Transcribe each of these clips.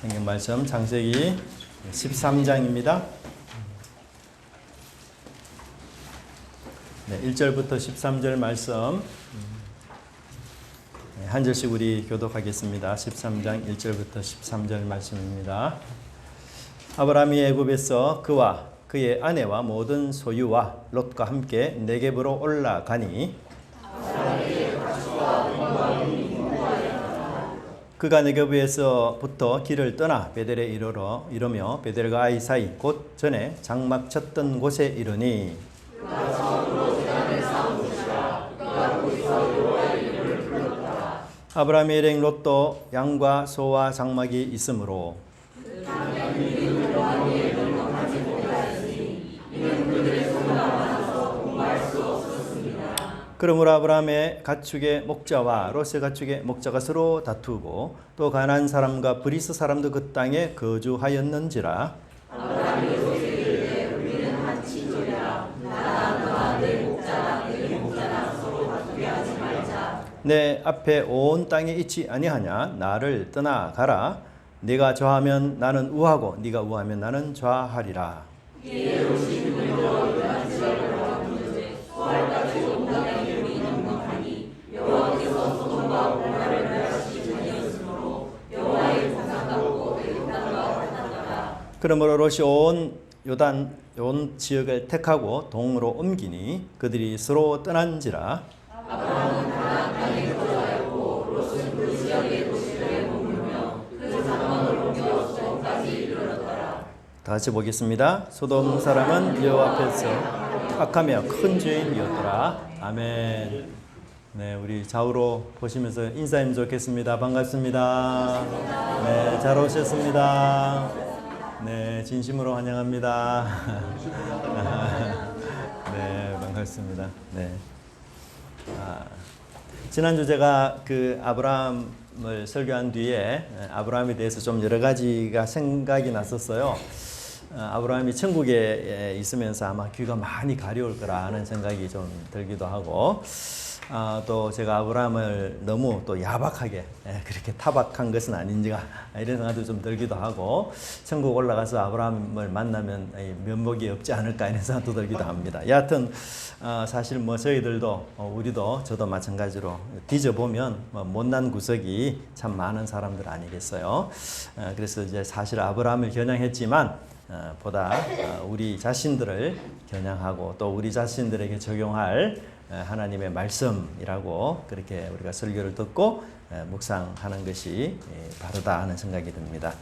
성경 말씀 창세기 13장입니다. 네, 1절부터 13절 말씀 한 절씩 우리 교독하겠습니다. 13장 1절부터 13절 말씀입니다. 아브라함이 애굽에서 그와 그의 아내와 모든 소유와 롯과 함께 네겝으로 올라가니 그가 네겝에서부터 길을 떠나 베델에 이르며 베델과 아이 사이 곧 전에 장막 쳤던 곳에 이르니 아브라함의 일행 롯도 양과 소와 장막이 있으므로 그러므로 아브라함의 가축의 목자와 롯의 가축의 목자가 서로 다투고 또 가나안 사람과 브리스 사람도 그 땅에 거주하였는지라. 아브라함이 롯에게 이르되 우리는 한 친족이라 나와 내 목자랑 내 목자랑 서로 다투게 하지 말자. 내 앞에 온 땅에 있지 아니하냐. 나를 떠나가라. 네가 좌하면 나는 우하고 네가 우하면 나는 좌하리라. 이에 롯이 눈으로 요단 지역을 바라보는데 부활까지 온 땅에 이르기는 못하니 여호와께서 소돔과 고모라를 멸하시지 아니하였으므로 여호와의 공상 같고 애굽 땅과 같았더라. 그러므로 롯이 온 지역을 택하고 동으로 옮기니 그들이 서로 떠난지라. 아브라함은 가나안 땅에 거주하였고 롯은 그 지역의 도시들에 머물며 그 장막을 옮겨 소돔까지 이르렀더라. 다 같이 보겠습니다. 소돔 사람은 여호와 앞에서 악하며 큰 죄인이었더라. 아멘. 네, 우리 좌우로 보시면서 인사하면 좋겠습니다. 반갑습니다. 네, 잘 오셨습니다. 네, 진심으로 환영합니다. 네, 반갑습니다. 네. 지난주 제가 그 아브라함을 설교한 뒤에 아브라함에 대해서 좀 여러 가지가 생각이 났었어요. 아브라함이 천국에 있으면서 아마 귀가 많이 가려울 거라 하는 생각이 좀 들기도 하고, 또 제가 아브라함을 너무 또 야박하게 그렇게 타박한 것은 아닌지가 이런 생각도 좀 들기도 하고, 천국 올라가서 아브라함을 만나면 면목이 없지 않을까 이런 생각도 들기도 합니다. 여하튼 사실 뭐 저희들도 우리도 저도 마찬가지로 뒤져보면 못난 구석이 참 많은 사람들 아니겠어요. 그래서 이제 사실 아브라함을 겨냥했지만 보다 우리 자신들을 겨냥하고 또 우리 자신들에게 적용할 하나님의 말씀이라고 그렇게 우리가 설교를 듣고 묵상하는 것이 바르다 하는 생각이 듭니다.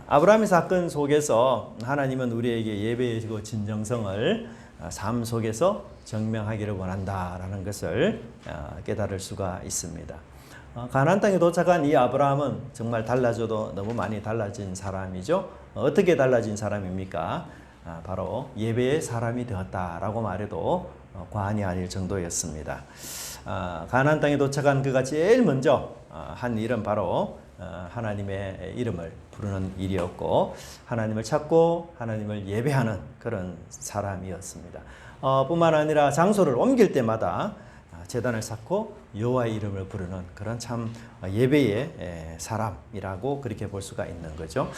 아브라함의 사건 속에서 하나님은 우리에게 예배이고 진정성을 삶 속에서 증명하기를 원한다라는 것을 깨달을 수가 있습니다. 가나안 땅에 도착한 이 아브라함은 정말 달라져도 너무 많이 달라진 사람이죠. 어떻게 달라진 사람입니까? 바로 예배의 사람이 되었다라고 말해도 과언이 아닐 정도였습니다. 가나안 땅에 도착한 그가 제일 먼저 한 일은 바로 하나님의 이름을 부르는 일이었고 하나님을 찾고 하나님을 예배하는 그런 사람이었습니다. 뿐만 아니라 장소를 옮길 때마다 제단을 쌓고 여호와의 이름을 부르는 그런 참 예배의 사람이라고 그렇게 볼 수가 있는 거죠.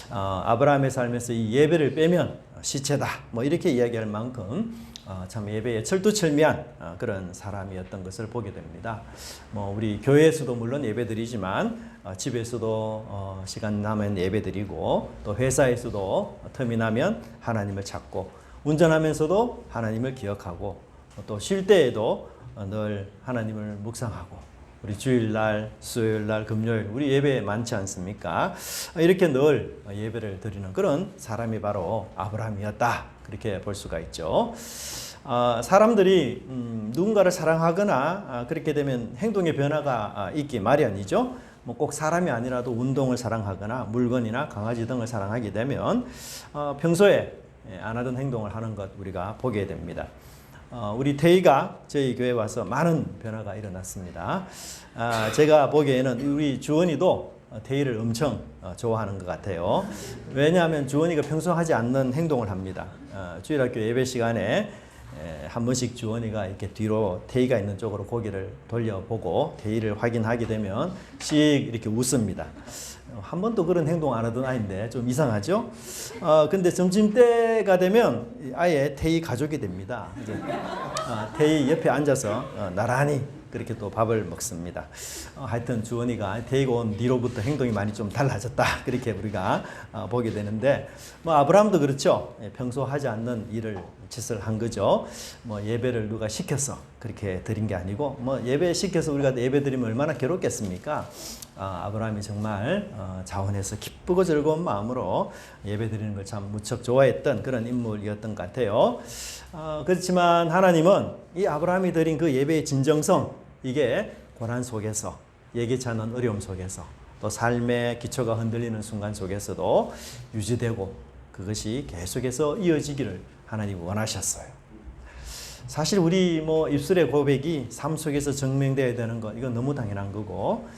아브라함의 삶에서 이 예배를 빼면 시체다 뭐 이렇게 이야기할 만큼 참 예배에 철두철미한 그런 사람이었던 것을 보게 됩니다. 뭐 우리 교회에서도 물론 예배드리지만 집에서도 시간 나면 예배드리고 또 회사에서도 틈이 나면 하나님을 찾고 운전하면서도 하나님을 기억하고 또 쉴 때에도 늘 하나님을 묵상하고 우리 주일날, 수요일날, 금요일 우리 예배 많지 않습니까? 이렇게 늘 예배를 드리는 그런 사람이 바로 아브라함이었다 그렇게 볼 수가 있죠. 사람들이 누군가를 사랑하거나 그렇게 되면 행동의 변화가 있기 마련이죠. 뭐 꼭 사람이 아니라도 운동을 사랑하거나 물건이나 강아지 등을 사랑하게 되면 평소에 안 하던 행동을 하는 것 우리가 보게 됩니다. 우리 태희가 저희 교회에 와서 많은 변화가 일어났습니다. 제가 보기에는 우리 주원이도 태희를 엄청 좋아하는 것 같아요. 왜냐하면 주원이가 평소 하지 않는 행동을 합니다. 주일학교 예배 시간에 한 번씩 주원이가 이렇게 뒤로 태희가 있는 쪽으로 고개를 돌려보고 태희를 확인하게 되면 씩 이렇게 웃습니다. 한 번도 그런 행동 안 하던 아이인데 좀 이상하죠? 근데 점심때가 되면 아예 태희 가족이 됩니다. 이제 태희 옆에 앉아서 나란히 그렇게 또 밥을 먹습니다. 하여튼 주원이가 태희가 온 뒤로부터 행동이 많이 좀 달라졌다. 그렇게 우리가 보게 되는데, 뭐 아브라함도 그렇죠. 평소 하지 않는 일을 짓을 한 거죠. 뭐 예배를 누가 시켜서 그렇게 드린 게 아니고, 뭐 예배 시켜서 우리가 예배 드리면 얼마나 괴롭겠습니까? 아브라함이 정말 자원해서 기쁘고 즐거운 마음으로 예배 드리는 걸 참 무척 좋아했던 그런 인물이었던 것 같아요. 그렇지만 하나님은 이 아브라함이 드린 그 예배의 진정성, 이게 고난 속에서, 예기치 않은 어려움 속에서, 또 삶의 기초가 흔들리는 순간 속에서도 유지되고 그것이 계속해서 이어지기를 하나님이 원하셨어요. 사실 우리 뭐 입술의 고백이 삶 속에서 증명되어야 되는 것, 이건 너무 당연한 거고,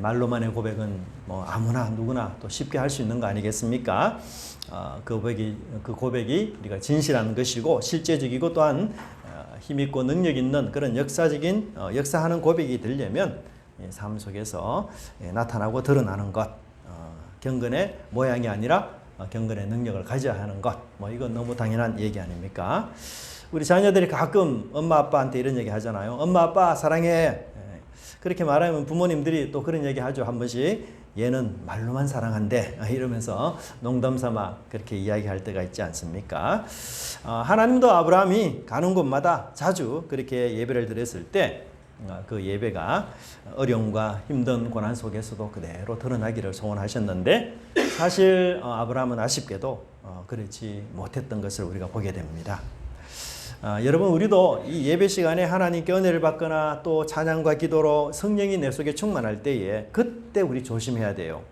말로만의 고백은 뭐 아무나 누구나 또 쉽게 할 수 있는 거 아니겠습니까? 그 고백이 우리가 진실한 것이고 실제적이고 또한 힘있고 능력 있는 그런 역사적인 역사하는 고백이 되려면 삶 속에서 나타나고 드러나는 것, 경건의 모양이 아니라 경건의 능력을 가져야 하는 것, 뭐 이건 너무 당연한 얘기 아닙니까? 우리 자녀들이 가끔 엄마 아빠한테 이런 얘기 하잖아요. 엄마 아빠 사랑해. 그렇게 말하면 부모님들이 또 그런 얘기 하죠. 한 번씩 얘는 말로만 사랑한대 이러면서 농담 삼아 그렇게 이야기할 때가 있지 않습니까? 하나님도 아브라함이 가는 곳마다 자주 그렇게 예배를 드렸을 때 그 예배가 어려움과 힘든 고난 속에서도 그대로 드러나기를 소원하셨는데, 사실 아브라함은 아쉽게도 그렇지 못했던 것을 우리가 보게 됩니다. 여러분, 우리도 이 예배 시간에 하나님께 은혜를 받거나 또 찬양과 기도로 성령이 내 속에 충만할 때에 그때 우리 조심해야 돼요.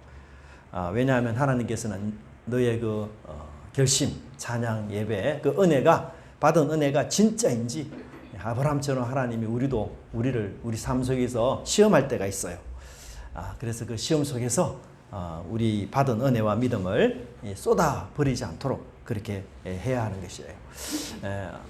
왜냐하면 하나님께서는 너의 그 결심, 찬양, 예배, 그 은혜가 받은 은혜가 진짜인지 아브라함처럼 하나님이 우리 삶 속에서 시험할 때가 있어요. 그래서 그 시험 속에서 우리 받은 은혜와 믿음을 쏟아 버리지 않도록 그렇게 해야 하는 것이에요.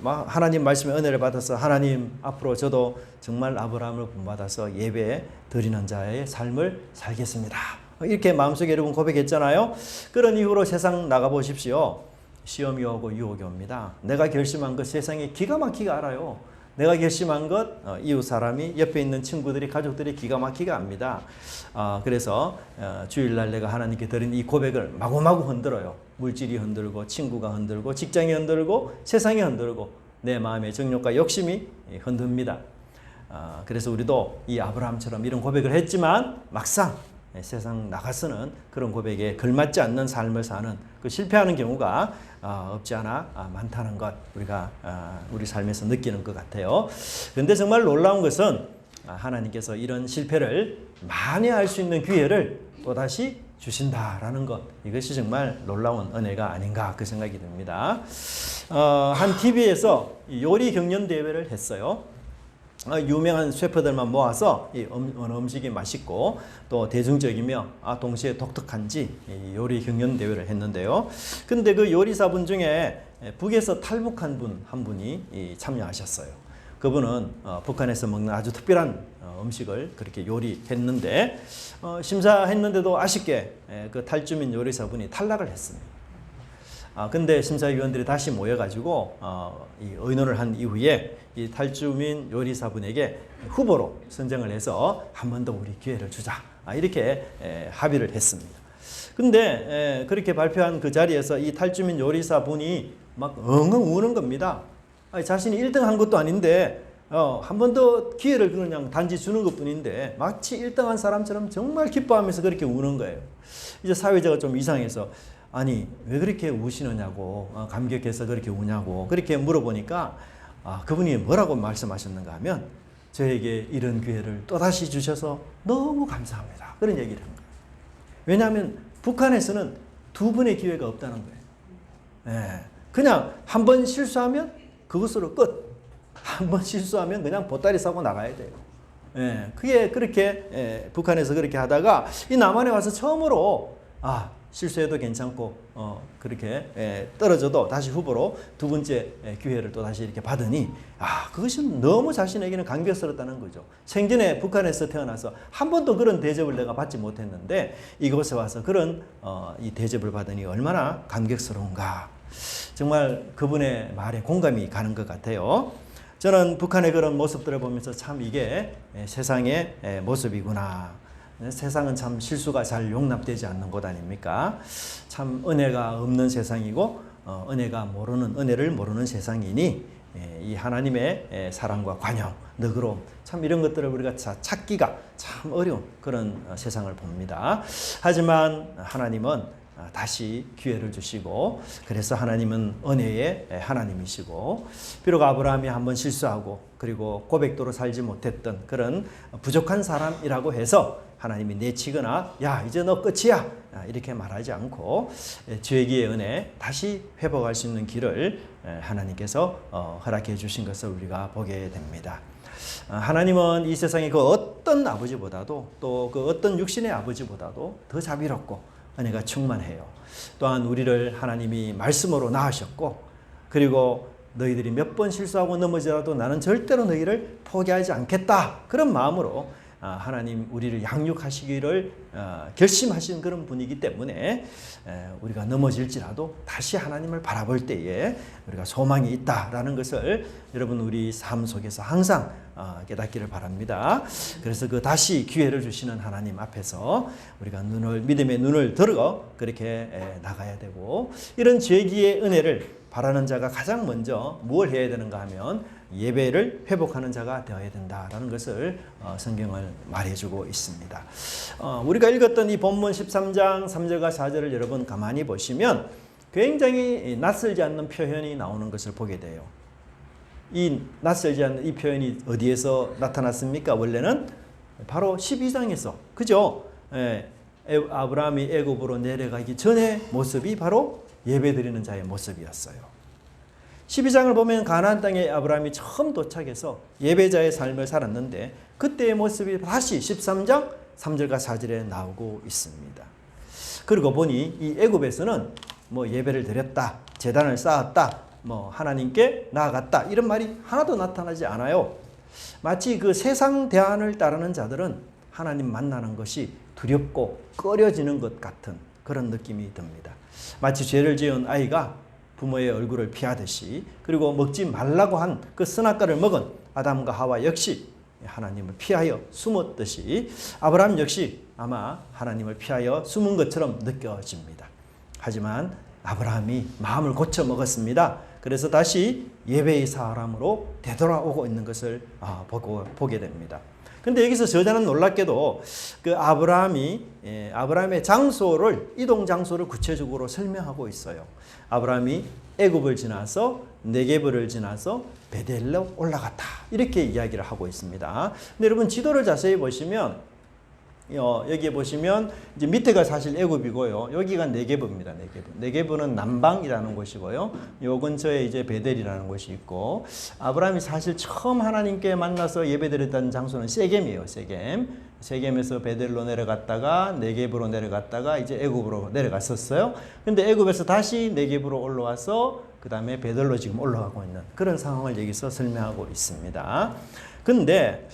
하나님 말씀의 은혜를 받아서 하나님 앞으로 저도 정말 아브라함을 본받아서 예배 드리는 자의 삶을 살겠습니다. 이렇게 마음속에 여러분 고백했잖아요. 그런 이후로 세상 나가보십시오. 시험이 오고 유혹이 옵니다. 내가 결심한 것 세상에 기가 막히게 알아요. 내가 결심한 것 이웃 사람이, 옆에 있는 친구들이, 가족들이 기가 막히게 압니다. 그래서 주일날 내가 하나님께 드린 이 고백을 마구마구 흔들어요. 물질이 흔들고, 친구가 흔들고, 직장이 흔들고, 세상이 흔들고, 내 마음의 정욕과 욕심이 흔듭니다. 그래서 우리도 이 아브라함처럼 이런 고백을 했지만 막상 세상 나가서는 그런 고백에 걸맞지 않는 삶을 사는, 그 실패하는 경우가 없지 않아 많다는 것, 우리가 우리 삶에서 느끼는 것 같아요. 그런데 정말 놀라운 것은 하나님께서 이런 실패를 만회할 수 있는 기회를 또다시 주신다라는 것, 이것이 정말 놀라운 은혜가 아닌가 그 생각이 듭니다. 한 TV에서 요리 경연 대회를 했어요. 유명한 셰프들만 모아서 어느 음식이 맛있고 또 대중적이며 동시에 독특한지 요리 경연 대회를 했는데요. 근데 그 요리사분 중에 북에서 탈북한 한 분이 참여하셨어요. 그분은 북한에서 먹는 아주 특별한 음식을 그렇게 요리했는데 심사했는데도 아쉽게 그 탈주민 요리사분이 탈락을 했습니다. 근데 심사위원들이 다시 모여가지고 이 의논을 한 이후에 이 탈주민 요리사분에게 후보로 선정을 해서 한 번 더 우리 기회를 주자, 이렇게 합의를 했습니다. 근데 그렇게 발표한 그 자리에서 이 탈주민 요리사분이 막 엉엉 우는 겁니다. 자신이 1등 한 것도 아닌데 한 번 더 기회를 그냥 단지 주는 것뿐인데 마치 1등 한 사람처럼 정말 기뻐하면서 그렇게 우는 거예요. 이제 사회자가 좀 이상해서 아니 왜 그렇게 우시느냐고, 감격해서 그렇게 우냐고 그렇게 물어보니까 그분이 뭐라고 말씀하셨는가 하면, 저에게 이런 기회를 또다시 주셔서 너무 감사합니다, 그런 얘기를 한 거예요. 왜냐하면 북한에서는 두 번의 기회가 없다는 거예요. 그냥 한 번 실수하면 그것으로 끝. 한 번 실수하면 그냥 보따리 싸고 나가야 돼요. 그게 그렇게 북한에서 그렇게 하다가 이 남한에 와서 처음으로 실수해도 괜찮고 그렇게 떨어져도 다시 후보로 두 번째 기회를 또 다시 이렇게 받으니 그것이 너무 자신에게는 감격스럽다는 거죠. 생전에 북한에서 태어나서 한 번도 그런 대접을 내가 받지 못했는데 이곳에 와서 그런 이 대접을 받으니 얼마나 감격스러운가. 정말 그분의 말에 공감이 가는 것 같아요. 저는 북한의 그런 모습들을 보면서 참 이게 세상의 모습이구나. 세상은 참 실수가 잘 용납되지 않는 곳 아닙니까? 참 은혜가 없는 세상이고 은혜를 모르는 세상이니 이 하나님의 사랑과 관용, 너그러움 참 이런 것들을 우리가 찾기가 참 어려운 그런 세상을 봅니다. 하지만 하나님은 다시 기회를 주시고 그래서 하나님은 은혜의 하나님이시고 비록 아브라함이 한번 실수하고 그리고 고백도로 살지 못했던 그런 부족한 사람이라고 해서 하나님이 내치거나 야 이제 너 끝이야 이렇게 말하지 않고 죄기의 은혜 다시 회복할 수 있는 길을 하나님께서 허락해 주신 것을 우리가 보게 됩니다. 하나님은 이 세상의 그 어떤 아버지보다도 또 그 어떤 육신의 아버지보다도 더 자비롭고 은혜가 충만해요. 또한 우리를 하나님이 말씀으로 낳으셨고 그리고 너희들이 몇 번 실수하고 넘어지라도 나는 절대로 너희를 포기하지 않겠다. 그런 마음으로 하나님 우리를 양육하시기를 결심하신 그런 분이기 때문에 우리가 넘어질지라도 다시 하나님을 바라볼 때에 우리가 소망이 있다라는 것을 여러분 우리 삶 속에서 항상 깨닫기를 바랍니다. 그래서 그 다시 기회를 주시는 하나님 앞에서 우리가 믿음의 눈을 들어 그렇게 나가야 되고 이런 죄기의 은혜를 바라는 자가 가장 먼저 무엇을 해야 되는가 하면 예배를 회복하는 자가 되어야 된다라는 것을 성경을 말해주고 있습니다. 우리가 읽었던 이 본문 13장 3절과 4절을 여러분 가만히 보시면 굉장히 낯설지 않는 표현이 나오는 것을 보게 돼요. 이 낯설지 않는 이 표현이 어디에서 나타났습니까? 원래는 바로 12장에서 그죠? 아브라함이 애굽으로 내려가기 전의 모습이 바로 예배드리는 자의 모습이었어요. 12장을 보면 가나안 땅에 아브라함이 처음 도착해서 예배자의 삶을 살았는데 그때의 모습이 다시 13장 3절과 4절에 나오고 있습니다. 그리고 보니 이 애굽에서는 뭐 예배를 드렸다, 제단을 쌓았다, 뭐 하나님께 나아갔다 이런 말이 하나도 나타나지 않아요. 마치 그 세상 대안을 따르는 자들은 하나님 만나는 것이 두렵고 꺼려지는 것 같은 그런 느낌이 듭니다. 마치 죄를 지은 아이가 부모의 얼굴을 피하듯이 그리고 먹지 말라고 한 그 선악과를 먹은 아담과 하와 역시 하나님을 피하여 숨었듯이 아브라함 역시 아마 하나님을 피하여 숨은 것처럼 느껴집니다. 하지만 아브라함이 마음을 고쳐 먹었습니다. 그래서 다시 예배의 사람으로 되돌아오고 있는 것을 보게 됩니다. 근데 여기서 저자는 놀랍게도 그 아브라함의 장소를 이동 장소를 구체적으로 설명하고 있어요. 아브라함이 애굽을 지나서 네게브를 지나서 베델로 올라갔다 이렇게 이야기를 하고 있습니다. 근데 여러분 지도를 자세히 보시면 여기에 보시면 이제 밑에가 사실 애굽이고요. 여기가 네게브입니다. 네게브는 남방이라는 곳이고요. 요 근처에 이제 베델이라는 곳이 있고 아브라함이 사실 처음 하나님께 만나서 예배드렸던 장소는 세겜이에요. 세겜에서 베델로 내려갔다가 네게브로 내려갔다가 이제 애굽으로 내려갔었어요. 근데 애굽에서 다시 네게브로 올라와서 그 다음에 베델로 지금 올라가고 있는 그런 상황을 여기서 설명하고 있습니다. 근데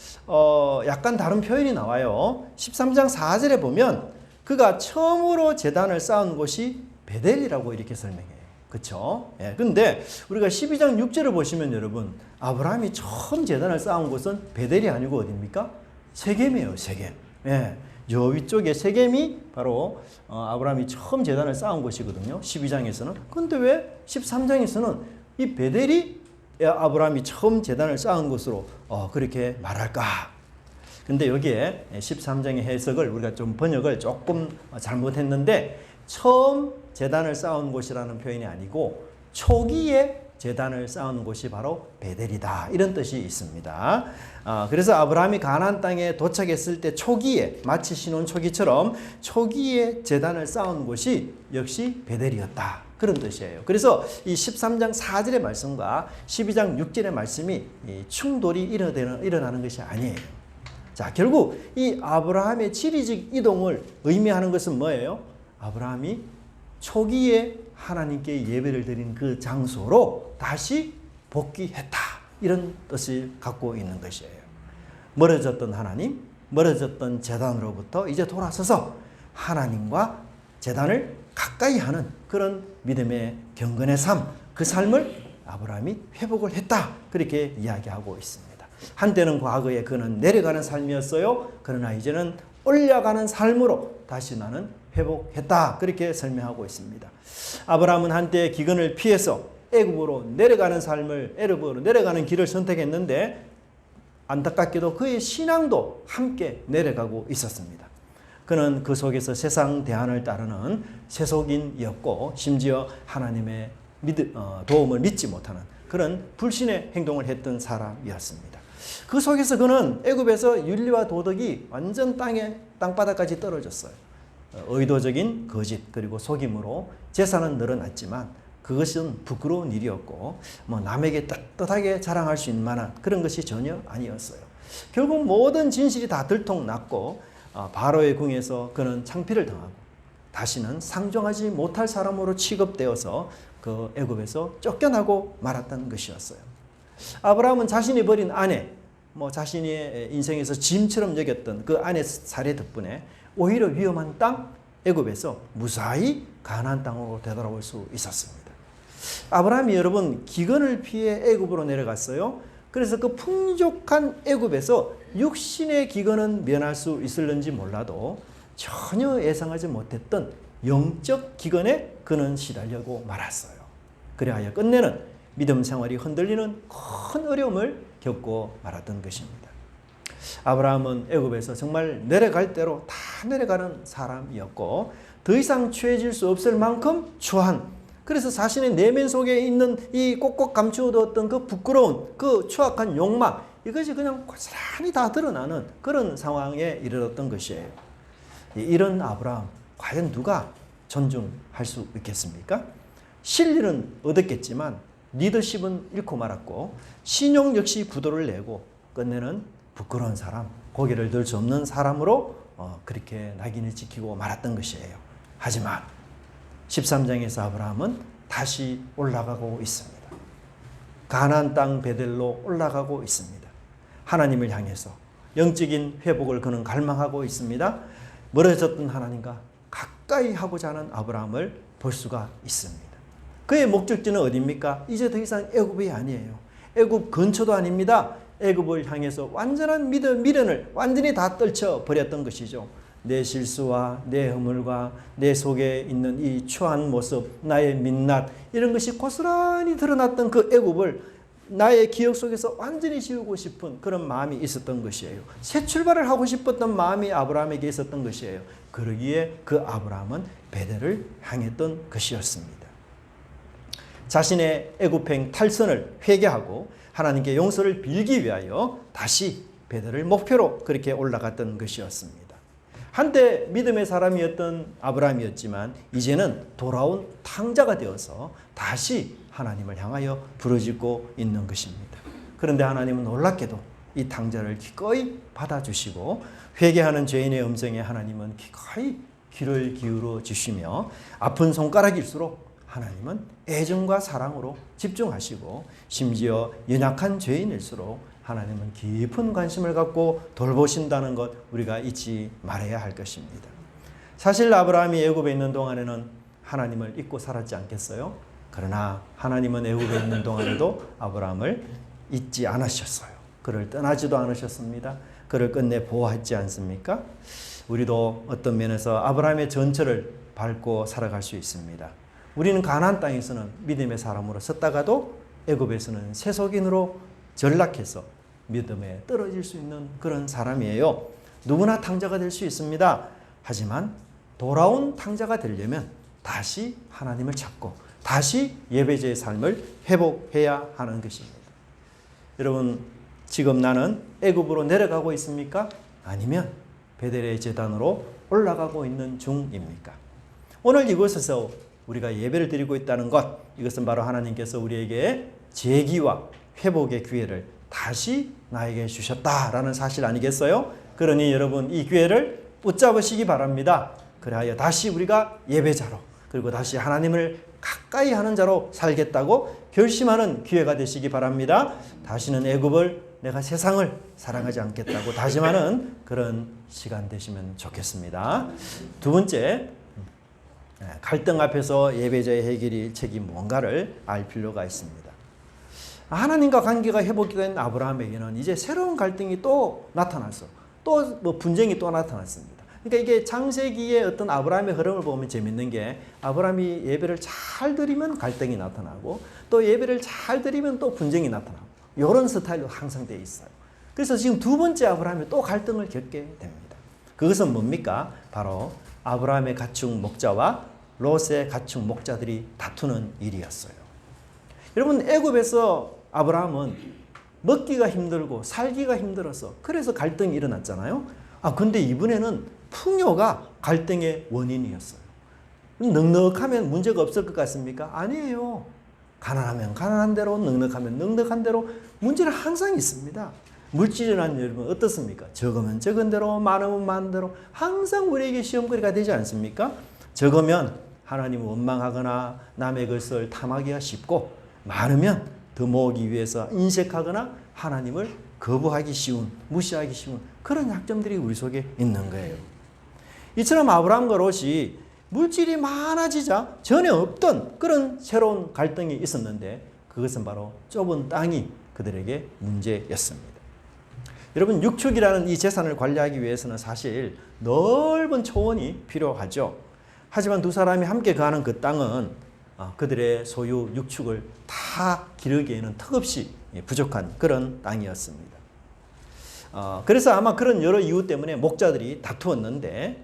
약간 다른 표현이 나와요. 13장 4절에 보면 그가 처음으로 제단을 쌓은 곳이 베델이라고 이렇게 설명해요. 그렇죠? 예. 근데 우리가 12장 6절을 보시면 여러분 아브라함이 처음 제단을 쌓은 곳은 베델이 아니고 어디입니까? 세겜이에요. 세겜. 예. 저 위쪽에 세겜이 바로 아브라함이 처음 제단을 쌓은 곳이거든요. 12장에서는. 근데 왜 13장에서는 이 베델이 아브라함이 처음 제단을 쌓은 것으로 그렇게 말할까? 근데 여기에 13장의 해석을 우리가 좀 번역을 조금 잘못했는데 처음 제단을 쌓은 곳이라는 표현이 아니고 초기에 제단을 쌓은 곳이 바로 베델이다 이런 뜻이 있습니다. 그래서 아브라함이 가나안 땅에 도착했을 때 초기에 마치 신혼 초기처럼 초기에 제단을 쌓은 곳이 역시 베델이었다. 그런 뜻이에요. 그래서 이 13장 4절의 말씀과 12장 6절의 말씀이 충돌이 일어나는 것이 아니에요. 자, 결국 이 아브라함의 지리적 이동을 의미하는 것은 뭐예요? 아브라함이 초기에 하나님께 예배를 드린 그 장소로 다시 복귀했다. 이런 뜻을 갖고 있는 것이에요. 멀어졌던 하나님, 멀어졌던 제단으로부터 이제 돌아서서 하나님과 제단을 가까이 하는 그런 믿음의 경건의 삶, 그 삶을 아브라함이 회복을 했다. 그렇게 이야기하고 있습니다. 한때는 과거에 그는 내려가는 삶이었어요. 그러나 이제는 올라가는 삶으로 다시 나는 회복했다. 그렇게 설명하고 있습니다. 아브라함은 한때 기근을 피해서 애굽으로 내려가는 삶을, 애굽으로 내려가는 길을 선택했는데 안타깝게도 그의 신앙도 함께 내려가고 있었습니다. 그는 그 속에서 세상 대안을 따르는 세속인이었고 심지어 하나님의 도움을 믿지 못하는 그런 불신의 행동을 했던 사람이었습니다. 그 속에서 그는 애굽에서 윤리와 도덕이 완전 땅바닥까지 떨어졌어요. 의도적인 거짓 그리고 속임으로 재산은 늘어났지만 그것은 부끄러운 일이었고 남에게 떳떳하게 자랑할 수 있는 만한 그런 것이 전혀 아니었어요. 결국 모든 진실이 다 들통났고 바로의 궁에서 그는 창피를 당하고 다시는 상종하지 못할 사람으로 취급되어서 그 애굽에서 쫓겨나고 말았던 것이었어요. 아브라함은 자신이 버린 아내, 자신의 인생에서 짐처럼 여겼던 그 아내 살해 덕분에 오히려 위험한 땅 애굽에서 무사히 가나안 땅으로 되돌아올 수 있었습니다. 아브라함이 여러분 기근을 피해 애굽으로 내려갔어요. 그래서 그 풍족한 애굽에서 육신의 기근은 면할 수 있을는지 몰라도 전혀 예상하지 못했던 영적 기근에 그는 시달려고 말았어요. 그래야 끝내는 믿음 생활이 흔들리는 큰 어려움을 겪고 말았던 것입니다. 아브라함은 애굽에서 정말 내려갈 대로 다 내려가는 사람이었고 더 이상 취해질 수 없을 만큼 추한, 그래서 자신의 내면 속에 있는 이 꼭꼭 감추어두었던 그 부끄러운 그 추악한 욕망, 이것이 그냥 고스란히 다 드러나는 그런 상황에 이르렀던 것이에요. 이런 아브라함 과연 누가 존중할 수 있겠습니까? 실리는 얻었겠지만 리더십은 잃고 말았고 신용 역시 부도를 내고 끝내는 부끄러운 사람, 고개를 들 수 없는 사람으로 그렇게 낙인을 찍히고 말았던 것이에요. 하지만 13장에서 아브라함은 다시 올라가고 있습니다. 가나안 땅 베델로 올라가고 있습니다. 하나님을 향해서 영적인 회복을 그는 갈망하고 있습니다. 멀어졌던 하나님과 가까이 하고자 하는 아브라함을 볼 수가 있습니다. 그의 목적지는 어디입니까? 이제 더 이상 애굽이 아니에요. 애굽 근처도 아닙니다. 애굽을 향해서 완전한 미련을 완전히 다 떨쳐버렸던 것이죠. 내 실수와 내 허물과 내 속에 있는 이 추한 모습, 나의 민낯, 이런 것이 고스란히 드러났던 그 애굽을 나의 기억 속에서 완전히 지우고 싶은 그런 마음이 있었던 것이에요. 새 출발을 하고 싶었던 마음이 아브라함에게 있었던 것이에요. 그러기에 그 아브라함은 베델을 향했던 것이었습니다. 자신의 애굽행 탈선을 회개하고 하나님께 용서를 빌기 위하여 다시 베델을 목표로 그렇게 올라갔던 것이었습니다. 한때 믿음의 사람이었던 아브라함이었지만 이제는 돌아온 탕자가 되어서 다시 하나님을 향하여 부르짖고 있는 것입니다. 그런데 하나님은 놀랍게도 이 탕자를 기꺼이 받아주시고 회개하는 죄인의 음성에 하나님은 기꺼이 귀를 기울여 주시며 아픈 손가락일수록 하나님은 애정과 사랑으로 집중하시고 심지어 연약한 죄인일수록 하나님은 깊은 관심을 갖고 돌보신다는 것 우리가 잊지 말아야 할 것입니다. 사실 아브라함이 애굽에 있는 동안에는 하나님을 잊고 살았지 않겠어요? 그러나 하나님은 애굽에 있는 동안에도 아브라함을 잊지 않으셨어요. 그를 떠나지도 않으셨습니다. 그를 끝내 보호하지 않습니까? 우리도 어떤 면에서 아브라함의 전철을 밟고 살아갈 수 있습니다. 우리는 가나안 땅에서는 믿음의 사람으로 섰다가도 애굽에서는 세속인으로 전락해서 믿음에 떨어질 수 있는 그런 사람이에요. 누구나 탕자가 될 수 있습니다. 하지만 돌아온 탕자가 되려면 다시 하나님을 찾고 다시 예배자의 삶을 회복해야 하는 것입니다. 여러분, 지금 나는 애굽으로 내려가고 있습니까? 아니면 베델의 제단으로 올라가고 있는 중입니까? 오늘 이곳에서 우리가 예배를 드리고 있다는 것, 이것은 바로 하나님께서 우리에게 재기와 회복의 기회를 다시 나에게 주셨다라는 사실 아니겠어요? 그러니 여러분 이 기회를 붙잡으시기 바랍니다. 그래야 다시 우리가 예배자로 그리고 다시 하나님을 가까이 하는 자로 살겠다고 결심하는 기회가 되시기 바랍니다. 다시는 애굽을 내가 세상을 사랑하지 않겠다고 다짐하는 그런 시간 되시면 좋겠습니다. 두 번째, 갈등 앞에서 예배자의 해결이 일책이 뭔가를 알 필요가 있습니다. 하나님과 관계가 회복된 아브라함에게는 이제 새로운 갈등이 또 나타났어. 또 뭐 분쟁이 또 나타났습니다. 그러니까 이게 창세기의 어떤 아브라함의 흐름을 보면 재밌는 게 아브라함이 예배를 잘 드리면 갈등이 나타나고 또 예배를 잘 드리면 또 분쟁이 나타나고 이런 스타일로 항상 되어 있어요. 그래서 지금 두 번째 아브라함이 또 갈등을 겪게 됩니다. 그것은 뭡니까? 바로 아브라함의 가축 목자와 롯의 가축 목자들이 다투는 일이었어요. 여러분, 애굽에서 아브라함은 먹기가 힘들고 살기가 힘들어서 그래서 갈등이 일어났잖아요. 근데 이번에는 풍요가 갈등의 원인이었어요. 넉넉하면 문제가 없을 것 같습니까? 아니에요. 가난하면 가난한 대로, 넉넉하면 넉넉한 대로 문제는 항상 있습니다. 물질이라는 여러분 어떻습니까? 적으면 적은 대로, 많으면 많은 대로 항상 우리에게 시험거리가 되지 않습니까? 적으면 하나님을 원망하거나 남의 것을 탐하기가 쉽고, 많으면 더 모으기 위해서 인색하거나 하나님을 거부하기 쉬운, 무시하기 쉬운 그런 약점들이 우리 속에 있는 거예요. 이처럼 아브라함과 롯이 물질이 많아지자 전에 없던 그런 새로운 갈등이 있었는데 그것은 바로 좁은 땅이 그들에게 문제였습니다. 여러분, 육축이라는 이 재산을 관리하기 위해서는 사실 넓은 초원이 필요하죠. 하지만 두 사람이 함께 거하는 그 땅은 그들의 소유 육축을 다 기르기에는 턱없이 부족한 그런 땅이었습니다. 그래서 아마 그런 여러 이유 때문에 목자들이 다투었는데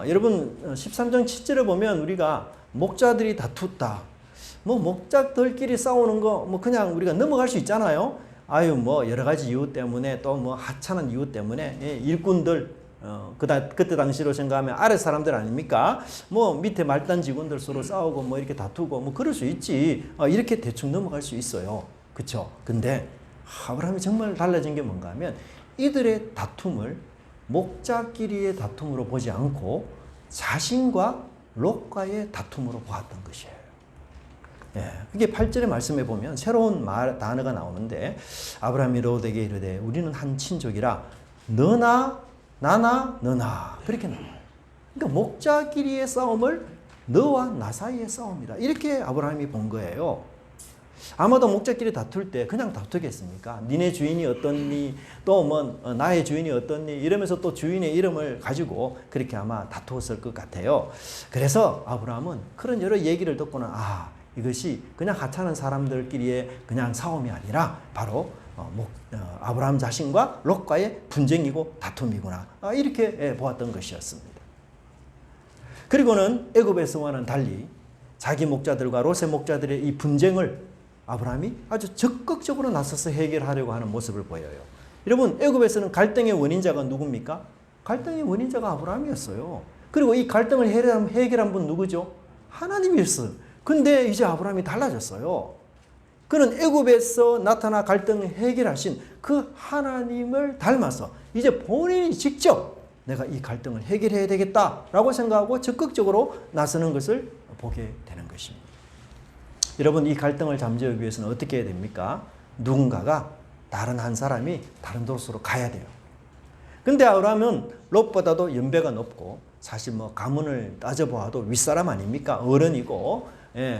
여러분 13장 7절을 보면 우리가 목자들이 다투었다. 뭐 목자들끼리 싸우는 거 뭐 그냥 우리가 넘어갈 수 있잖아요. 뭐 여러 가지 이유 때문에 또 뭐 하찮은 이유 때문에 일꾼들 그때 당시로 생각하면 아래 사람들 아닙니까? 뭐 밑에 말단 직원들 서로 싸우고 뭐 이렇게 다투고 뭐 그럴 수 있지. 이렇게 대충 넘어갈 수 있어요. 그렇죠? 근데 아브라함이 정말 달라진 게 뭔가 하면 이들의 다툼을 목자끼리의 다툼으로 보지 않고 자신과 롯과의 다툼으로 보았던 것이에요. 그게 8절의 말씀에 보면 새로운 단어가 나오는데 아브라함이 롯에게 이르되 우리는 한 친족이라 너나 나나 너나 그렇게 나와요. 그러니까 목자끼리의 싸움을 너와 나 사이의 싸움이다. 이렇게 아브라함이 본 거예요. 아마도 목자끼리 다툴 때 그냥 다투겠습니까? 니네 주인이 어떻니? 또 뭐 나의 주인이 어떻니? 이러면서 또 주인의 이름을 가지고 그렇게 아마 다투었을 것 같아요. 그래서 아브라함은 그런 여러 얘기를 듣고는 이것이 그냥 하찮은 사람들끼리의 그냥 싸움이 아니라 바로 아브라함 자신과 롯과의 분쟁이고 다툼이구나. 이렇게 보았던 것이었습니다. 그리고는 애굽에서와는 달리 자기 목자들과 롯의 목자들의 이 분쟁을 아브라함이 아주 적극적으로 나서서 해결하려고 하는 모습을 보여요. 여러분, 애굽에서는 갈등의 원인자가 누굽니까? 갈등의 원인자가 아브라함이었어요. 그리고 이 갈등을 해결한 분 누구죠? 하나님이었어요. 근데 이제 아브라함이 달라졌어요. 그는 애굽에서 나타나 갈등을 해결하신 그 하나님을 닮아서 이제 본인이 직접 내가 이 갈등을 해결해야 되겠다라고 생각하고 적극적으로 나서는 것을 보게 되는 것입니다. 여러분, 이 갈등을 잠재우기 위해서는 어떻게 해야 됩니까? 누군가가 다른 한 사람이 다른 곳으로 가야 돼요. 근데 아브라함은 롯보다도 연배가 높고 사실 뭐 가문을 따져보아도 윗사람 아닙니까? 어른이고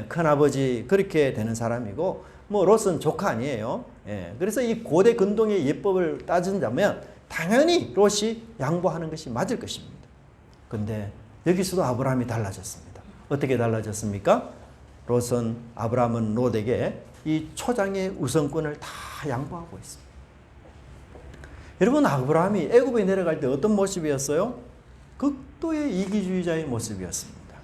큰아버지 그렇게 되는 사람이고 뭐 롯은 조카 아니에요. 그래서 이 고대 근동의 예법을 따진다면 당연히 롯이 양보하는 것이 맞을 것입니다. 근데 여기서도 아브라함이 달라졌습니다. 어떻게 달라졌습니까? 아브라함은 롯에게 이 초장의 우선권을 다 양보하고 있습니다. 여러분, 아브라함이 애굽에 내려갈 때 어떤 모습이었어요? 극도의 이기주의자의 모습이었습니다.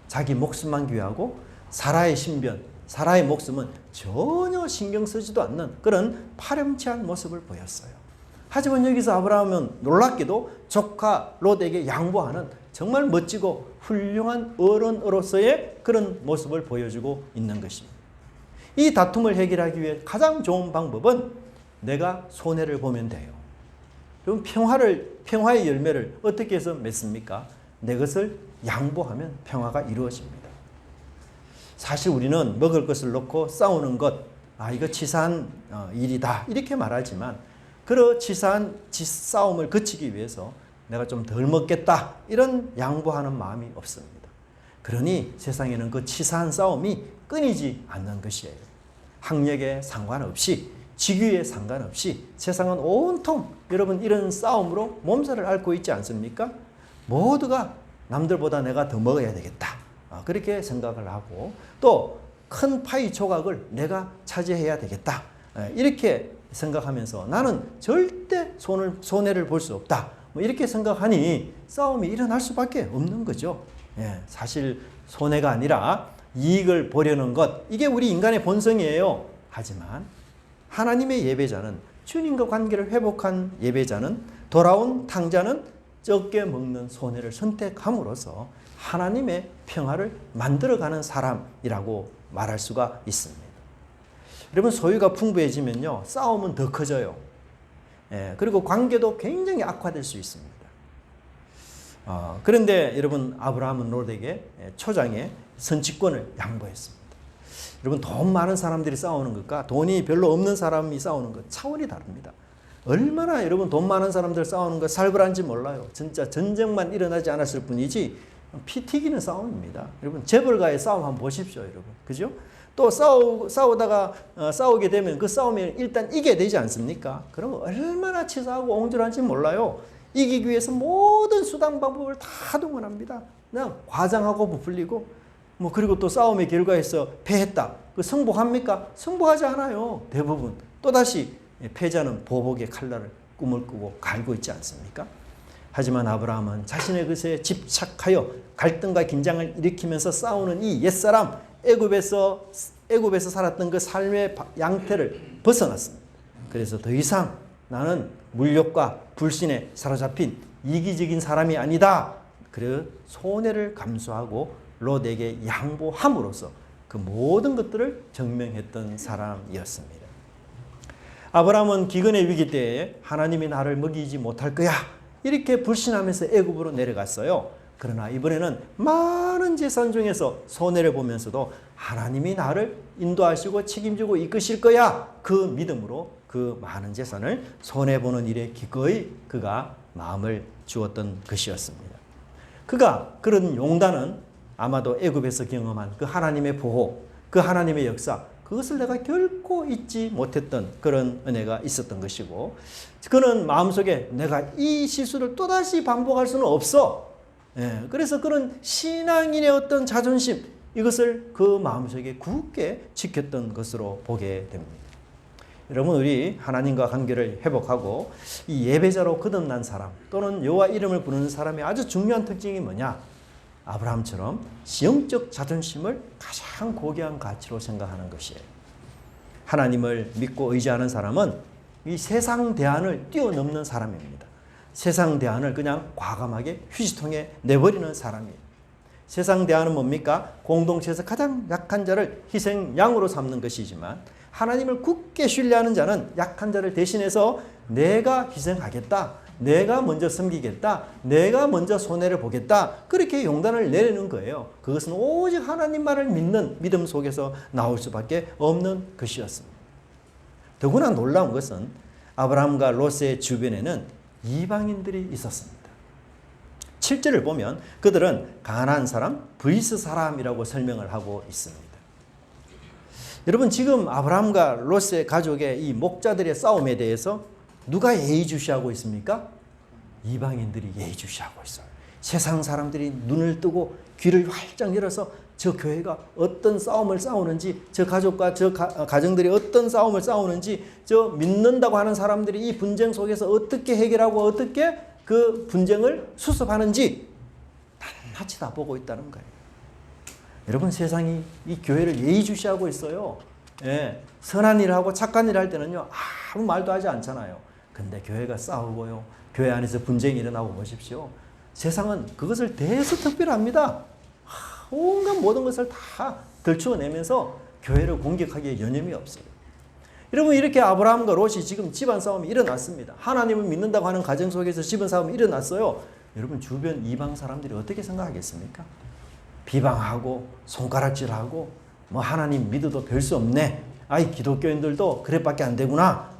자기 목숨만 귀하고 사라의 신변, 사라의 목숨은 전혀 신경 쓰지도 않는 그런 파렴치한 모습을 보였어요. 하지만 여기서 아브라함은 놀랍게도 조카 롯에게 양보하는 정말 멋지고 훌륭한 어른으로서의 그런 모습을 보여주고 있는 것입니다. 이 다툼을 해결하기 위해 가장 좋은 방법은 내가 손해를 보면 돼요. 그럼 평화의 열매를 어떻게 해서 맺습니까? 내 것을 양보하면 평화가 이루어집니다. 사실 우리는 먹을 것을 놓고 싸우는 것, 이거 치사한 일이다 이렇게 말하지만 그런 치사한 싸움을 그치기 위해서 내가 좀 덜 먹겠다 이런 양보하는 마음이 없습니다. 그러니 세상에는 그 치사한 싸움이 끊이지 않는 것이에요. 학력에 상관없이 직위에 상관없이 세상은 온통 여러분 이런 싸움으로 몸살을 앓고 있지 않습니까? 모두가 남들보다 내가 더 먹어야 되겠다. 그렇게 생각을 하고 또 큰 파이 조각을 내가 차지해야 되겠다. 이렇게 생각하면서 나는 절대 손해를 볼 수 없다. 이렇게 생각하니 싸움이 일어날 수밖에 없는 거죠. 사실 손해가 아니라 이익을 보려는 것, 이게 우리 인간의 본성이에요. 하지만 하나님의 예배자는, 주님과 관계를 회복한 예배자는, 돌아온 탕자는 적게 먹는 손해를 선택함으로써 하나님의 평화를 만들어가는 사람이라고 말할 수가 있습니다. 여러분, 소유가 풍부해지면요, 싸움은 더 커져요. 그리고 관계도 굉장히 악화될 수 있습니다. 그런데 여러분, 아브라함은 롯에게 초장에 선취권을 양보했습니다. 여러분, 돈 많은 사람들이 싸우는 것과 돈이 별로 없는 사람이 싸우는 것 차원이 다릅니다. 얼마나 여러분 돈 많은 사람들 싸우는 거 살벌한지 몰라요. 진짜 전쟁만 일어나지 않았을 뿐이지 피 튀기는 싸움입니다. 여러분, 재벌가의 싸움 한번 보십시오, 여러분. 그죠? 또 싸우다가 싸우게 되면 그 싸움에 일단 이겨야 되지 않습니까? 그러면 얼마나 치사하고 옹졸한지 몰라요. 이기기 위해서 모든 수단 방법을 다 동원합니다. 그냥 과장하고 부풀리고 그리고 또 싸움의 결과에서 패했다. 그 승복합니까? 승복하지 않아요. 대부분. 또다시 패자는 보복의 칼날을 꿈을 꾸고 갈고 있지 않습니까? 하지만 아브라함은 자신의 것에 집착하여 갈등과 긴장을 일으키면서 싸우는 이 옛사람, 애굽에서 살았던 그 삶의 양태를 벗어났습니다. 그래서 더 이상 나는 물욕과 불신에 사로잡힌 이기적인 사람이 아니다. 그래서 손해를 감수하고 롯에게 양보함으로써 그 모든 것들을 증명했던 사람이었습니다. 아브라함은 기근의 위기 때에 하나님이 나를 먹이지 못할 거야 이렇게 불신하면서 애굽으로 내려갔어요. 그러나 이번에는 많은 재산 중에서 손해를 보면서도 하나님이 나를 인도하시고 책임지고 이끄실 거야 그 믿음으로 그 많은 재산을 손해보는 일에 기꺼이 그가 마음을 주었던 것이었습니다. 그가 그런 용단은 아마도 애굽에서 경험한 그 하나님의 보호, 그 하나님의 역사, 그것을 내가 결코 잊지 못했던 그런 은혜가 있었던 것이고, 그는 마음속에 내가 이 실수를 또다시 반복할 수는 없어. 그래서 그런 신앙인의 어떤 자존심, 이것을 그 마음속에 굳게 지켰던 것으로 보게 됩니다. 여러분, 우리 하나님과 관계를 회복하고 이 예배자로 거듭난 사람 또는 여호와 이름을 부르는 사람의 아주 중요한 특징이 뭐냐? 아브라함처럼 영적 자존심을 가장 고귀한 가치로 생각하는 것이에요. 하나님을 믿고 의지하는 사람은 이 세상 대안을 뛰어넘는 사람입니다. 세상 대안을 그냥 과감하게 휴지통에 내버리는 사람이에요. 세상 대안은 뭡니까? 공동체에서 가장 약한 자를 희생양으로 삼는 것이지만 하나님을 굳게 신뢰하는 자는 약한 자를 대신해서 내가 희생하겠다. 내가 먼저 섬기겠다. 내가 먼저 손해를 보겠다. 그렇게 용단을 내리는 거예요. 그것은 오직 하나님만을 믿는 믿음 속에서 나올 수밖에 없는 것이었습니다. 더구나 놀라운 것은 아브라함과 롯의 주변에는 이방인들이 있었습니다. 7절을 보면 그들은 가나안 사람, 브리스 사람이라고 설명을 하고 있습니다. 여러분, 지금 아브라함과 롯의 가족의 이 목자들의 싸움에 대해서 누가 예의주시하고 있습니까? 이방인들이 예의주시하고 있어요. 세상 사람들이 눈을 뜨고 귀를 활짝 열어서 저 교회가 어떤 싸움을 싸우는지, 저 가족과 저 가정들이 어떤 싸움을 싸우는지, 저 믿는다고 하는 사람들이 이 분쟁 속에서 어떻게 해결하고 어떻게 그 분쟁을 수습하는지 낱낱이 다 보고 있다는 거예요. 여러분, 세상이 이 교회를 예의주시하고 있어요. 선한 일을 하고 착한 일을 할 때는요, 아무 말도 하지 않잖아요. 근데 교회가 싸우고요, 교회 안에서 분쟁이 일어나고 보십시오. 세상은 그것을 대수특별합니다. 온갖 모든 것을 다 들추어내면서 교회를 공격하기에 여념이 없어요. 여러분, 이렇게 아브라함과 롯이 지금 집안 싸움이 일어났습니다. 하나님을 믿는다고 하는 가정 속에서 집안 싸움이 일어났어요. 여러분 주변 이방 사람들이 어떻게 생각하겠습니까? 비방하고 손가락질하고 뭐 하나님 믿어도 별 수 없네. 아이 기독교인들도 그래밖에 안 되구나.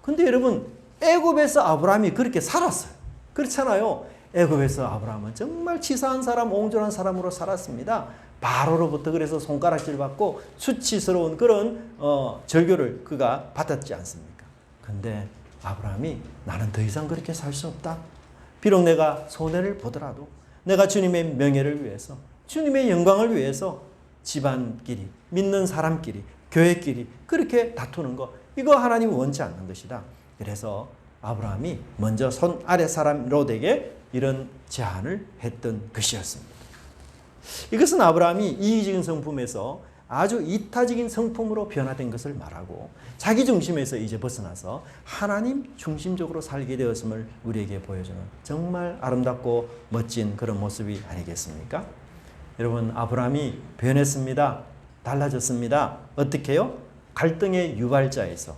근데 여러분 애굽에서 아브라함이 그렇게 살았어요. 그렇잖아요. 애굽에서 아브라함은 정말 치사한 사람, 옹졸한 사람으로 살았습니다. 바로로부터 그래서 손가락질 받고 수치스러운 그런 절교를 그가 받았지 않습니까? 근데 아브라함이 나는 더 이상 그렇게 살 수 없다. 비록 내가 손해를 보더라도 내가 주님의 명예를 위해서, 주님의 영광을 위해서 집안끼리, 믿는 사람끼리, 교회끼리 그렇게 다투는 거, 이거 하나님은 원치 않는 것이다. 그래서 아브라함이 먼저 손 아래 사람 롯에게 이런 제안을 했던 것이었습니다. 이것은 아브라함이 이기적인 성품에서 아주 이타적인 성품으로 변화된 것을 말하고 자기 중심에서 이제 벗어나서 하나님 중심적으로 살게 되었음을 우리에게 보여주는 정말 아름답고 멋진 그런 모습이 아니겠습니까? 여러분 아브라함이 변했습니다. 달라졌습니다. 어떻게요? 갈등의 유발자에서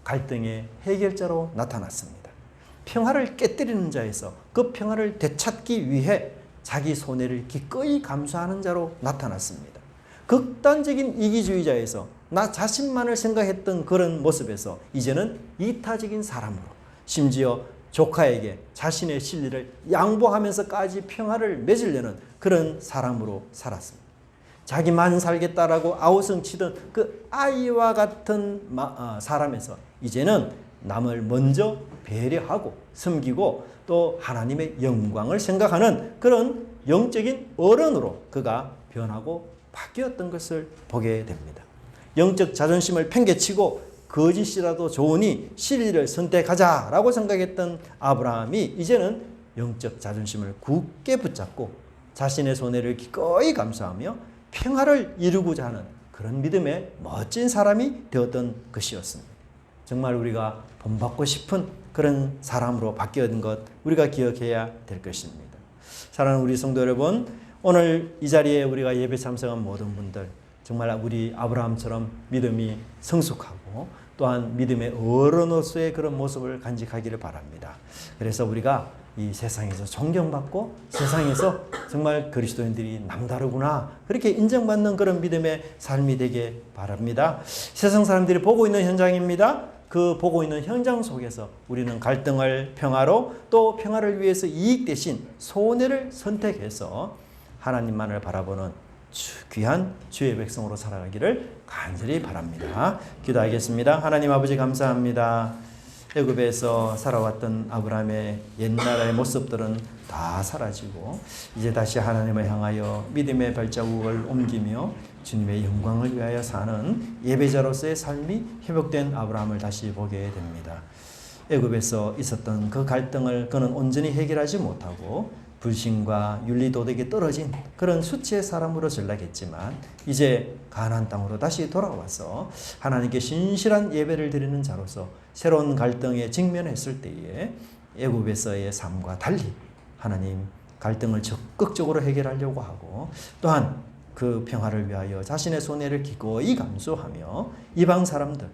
갈등의 해결자로 나타났습니다. 평화를 깨뜨리는 자에서 그 평화를 되찾기 위해 자기 손해를 기꺼이 감수하는 자로 나타났습니다. 극단적인 이기주의자에서 나 자신만을 생각했던 그런 모습에서 이제는 이타적인 사람으로, 심지어 조카에게 자신의 진리를 양보하면서까지 평화를 맺으려는 그런 사람으로 살았습니다. 자기만 살겠다라고 아우성치던 그 아이와 같은 사람에서 이제는 남을 먼저 배려하고 섬기고 또 하나님의 영광을 생각하는 그런 영적인 어른으로 그가 변하고 바뀌었던 것을 보게 됩니다. 영적 자존심을 팽개치고 거짓이라도 좋으니 진리를 선택하자라고 생각했던 아브라함이 이제는 영적 자존심을 굳게 붙잡고 자신의 손해를 기꺼이 감수하며 평화를 이루고자 하는 그런 믿음의 멋진 사람이 되었던 것이었습니다. 정말 우리가 본받고 싶은 그런 사람으로 바뀌었던 것 우리가 기억해야 될 것입니다. 사랑하는 우리 성도 여러분, 오늘 이 자리에 우리가 예배 참석한 모든 분들 정말 우리 아브라함처럼 믿음이 성숙하고 또한 믿음의 어른으로서의 그런 모습을 간직하기를 바랍니다. 그래서 우리가 이 세상에서 존경받고 세상에서 정말 그리스도인들이 남다르구나 그렇게 인정받는 그런 믿음의 삶이 되게 바랍니다. 세상 사람들이 보고 있는 현장입니다. 그 보고 있는 현장 속에서 우리는 갈등을 평화로 또 평화를 위해서 이익 대신 손해를 선택해서 하나님만을 바라보는 귀한 주의 백성으로 살아가기를 간절히 바랍니다. 기도하겠습니다. 하나님 아버지 감사합니다. 애굽에서 살아왔던 아브라함의 옛날의 모습들은 다 사라지고 이제 다시 하나님을 향하여 믿음의 발자국을 옮기며 주님의 영광을 위하여 사는 예배자로서의 삶이 회복된 아브라함을 다시 보게 됩니다. 애굽에서 있었던 그 갈등을 그는 온전히 해결하지 못하고 불신과 윤리도덕이 떨어진 그런 수치의 사람으로 전락했지만 이제 가나안 땅으로 다시 돌아와서 하나님께 신실한 예배를 드리는 자로서 새로운 갈등에 직면했을 때에 애굽에서의 삶과 달리 하나님 갈등을 적극적으로 해결하려고 하고 또한 그 평화를 위하여 자신의 손해를 기꺼이 감수하며 이방 사람들,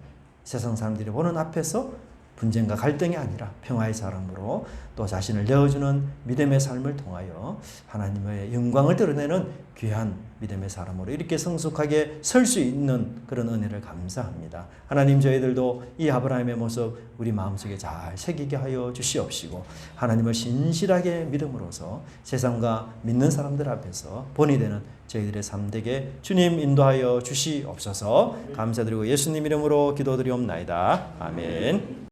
세상 사람들이 보는 앞에서 분쟁과 갈등이 아니라 평화의 사람으로 또 자신을 내어주는 믿음의 삶을 통하여 하나님의 영광을 드러내는 귀한 믿음의 사람으로 이렇게 성숙하게 설 수 있는 그런 은혜를 감사합니다. 하나님 저희들도 이 아브라함의 모습 우리 마음속에 잘 새기게 하여 주시옵시고 하나님을 신실하게 믿음으로써 세상과 믿는 사람들 앞에서 본이 되는 저희들의 삶 되게 주님 인도하여 주시옵소서. 감사드리고 예수님 이름으로 기도드리옵나이다. 아멘.